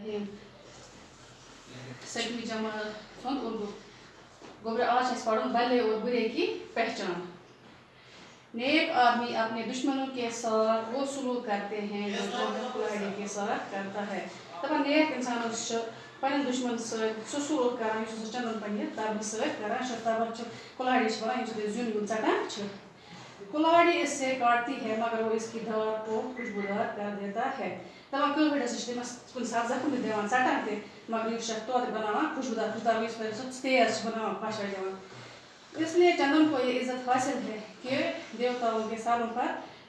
الرحیم 7ویں جماعت ہند اردو گوبر آج ہے پڑھوں بھلے اور برے کی پہچان. نیک آدمی اپنے دشمنوں کے ساتھ وہ سلوک کرتے ہیں جو کلاڑی کے ساتھ کرتا ہے. دپان نیک انسانس پنن دشمن سہ سلوک کران اس چندن پنہ تبہ سۭتۍ کران تبر کلاڑی ونان ییٚمہِ سۭتۍ زیُن ویُن ژٹان چھ. کلاڑی اس سے کاٹتی ہے مگر وہ اس کی دھار کو خوشبودار کر دیتا ہے. دپان کٕہٕر ہسا چھِ تٔمِس کُنہِ ساتہٕ زخم تہِ دِوان ژٹان تہِ مگر یہِ چھِ توتہِ بناوان خوشبودار خوشبودار یُس سۄ تیز چھِ بناوان خۄشوَے دِوان. اس لیے چندن کو یہ عزت حاصل ہے کہ دیوتاؤں کے سالوں پر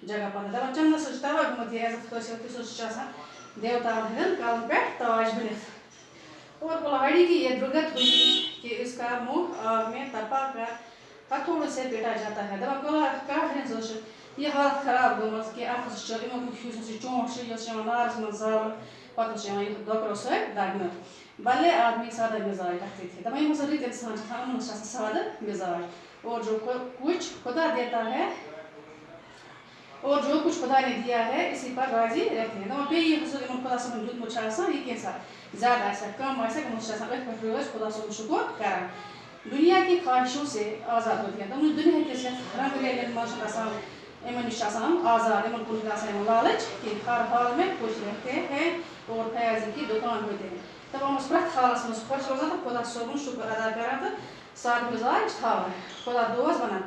جگہ پاتا. دپان چندنس چھِ تَوَے گوٚمُت یہِ عزت حٲصِل کہِ سُہ چھُ آسان دیوتاؤں ہٕنٛدٮ۪ن کالن پٮ۪ٹھ تاج بٔنِتھ. اور کُلہاڑی کی یہ درگت ہوئی کہ اس کا منہ آگ میں تپا کر ہتھوڑے سے پیٹا جاتا ہے. دپان کاٹھرٮ۪ن ہٕنٛز چھِ یہ حالت خراب گٔمٕژ کہ اَتھ ہسا چھِ یِمو یُس یہِ چونٛٹھ چھِ یہِ چھِ یِوان نارس منٛز زالنہٕ پتہٕ چھِ یِوان یہِ دۄکرو سۭتۍ دگنہٕ. بھلے آدمی سادہ مزاج رکھتے تھے. دپان یِم ہسا رٕتۍ انسان چھِ آسان یِمن ہسا چھِ آسان سادہ مزاج. اور جو کچھ خدا دیتا ہے اور جو کچھ خدا نے دیا ہے اسی پر راضی رہتے ہیں. دپان بیٚیہِ یہِ ہسا یِمن خۄدا صٲبن دیُتمُت چھُ آسان یہِ کینٛژھا زیادٕ آسیٚکھ کم آسیٚکھ یِمن چھِ آسان أتھۍ پٮ۪ٹھ رٲضۍ خۄدا صٲبُن شُکر کران. دنیا کی خواہشوں سے آزاد ہوتی ہیں. تِمن دُنہِکِس یتھ رنٛگ ریلین منٛز چھُنہٕ آسان یِمن نِش چھِ آسان یِم آزاد. یِمن کُن چھُنہٕ آسان یِمن لالٕچ کینٛہہ. ہر حال میں خوش رہتے ہیں اور فیاضی کی دکان ہوتے ہیں. دپان یِم ٲسۍ پرٛٮ۪تھ حالس منٛز خۄش روزان تہٕ خۄدا صٲبُن شُکر ادا کران تہٕ سادٕ مزاج تھاوان. خۄدا دوست بنان.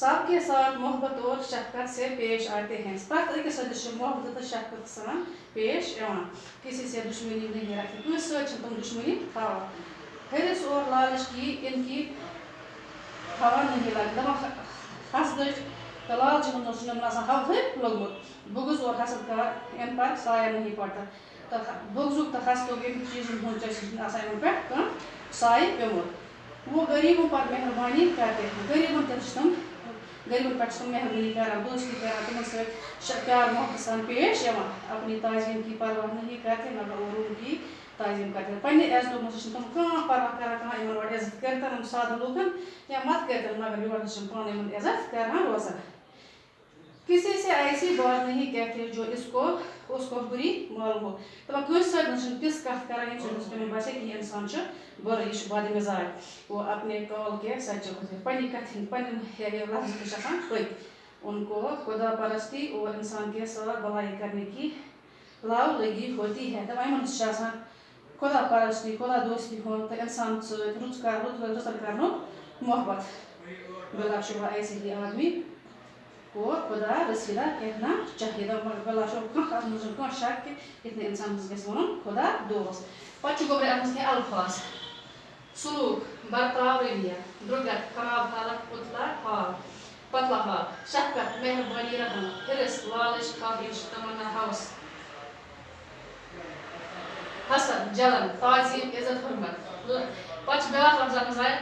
سب کے ساتھ محبت اور شفقت سے پیش آتے ہیں. پرٛٮ۪تھ أکِس سۭتۍ چھِ محبت تہٕ شفقت سان پیش یِوان. کسی سے دشمنی نہیں رکھتے. کٲنٛسہِ سۭتۍ چھِنہٕ تِم دشمنی تھاوان. حرص اور لالچ کی ان کی ہوا نہیں لگتی. دپان حسدٕچ تہٕ لالچہِ ہُنٛد چھُنہٕ یِمن آسان ہوہٕے لوٚگمُت. بغض اور حسد کا ان پر سایہ نہیں پڑتا. تہٕ بغضُک تہٕ حسدُک ییٚمہِ چیٖزن ہُنٛد چھُنہٕ آسان یِمن پٮ۪ٹھ کانٛہہ سایہِ پیوٚمُت. وہ غریبوں پر مہربانی کرتے ہیں. غریبن تہِ چھِ تِم غریبن پٮ۪ٹھ چھِ تِم مہربٲنی کران دوستی کران تِمن سۭتۍ پیار محبت سان پیش یِوان. اپنی تعظیم کی پرواہ نہیں کرتے مگر اوروں کی تعظیم کرتے. پننہِ عزتُک نہ چھِ تِم کانٛہہ پرواہ کران کانٛہہ یِمن اورٕ عزت کٔرتن یِم سادٕ لوٗکن یا مت کٔرتن مگر یورٕ چھِ پانہٕ یِمن عزت کران روزان. کسی سے ایسی بات نہیں کہتے جو اس کو بری معلوم ہو. دپان کٲنٛسہِ سۭتۍ نہ چھِنہٕ تِژھ کتھ کران ییٚمہِ سۭتۍ تِمن باسہِ کہِ یہِ انسان چھُ بُرٕ یہِ چھُ بد مزاج. وہ اپنے قول کے سچے ہوتے ہیں. پننہِ کتھِ ہٕنٛدۍ پنٕنۍ لفظ تہِ چھِ آسان پٔکۍ. ان کو خدا پرستی اور انسان کے ساتھ بھلائی کرنے کی لو لگی ہوتی ہے. دپان یِمن چھِ آسان خدا پرستی خدا دوستی ہُنٛد تہٕ انسان سۭتۍ رٕژن کرنُک محبت. بلا شبہ ایسے ہی آدمی کو خدا رسیدہ کہنا چاہیے. مگر بلا شبہ کانٛہہ اتھ منٛز چھُنہٕ کانٛہہ شک کہِ یِتھ انسانس گژھِ وَنُن خدا دوست. پتہٕ چھُ گۄڈے اتھ منٛز کینٛہہ الفاظ. سلوک برتاو رویہ درگت خراب حالت پتلا حال شفقت مہربانی رحم حرص لالچ خواہش تمنا ہوس حسد جلن تعظیم عزت حرمت. پتہٕ چھِ بیٛاکھ لفظ اتھ منٛز آیہِ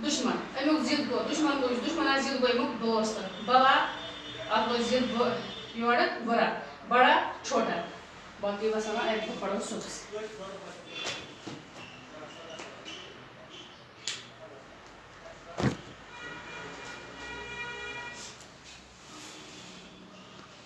دشمن. امیُک ضد گوٚو دشمن گوٚو یُس دشمن آسہِ ضد گوٚو امیُک دوست. بلا اتھ گوٚو ضد یورٕ بُرا بڑا چھوٹا. باقٕے وسلام اَکہِ دۄہ پرو صُبحس.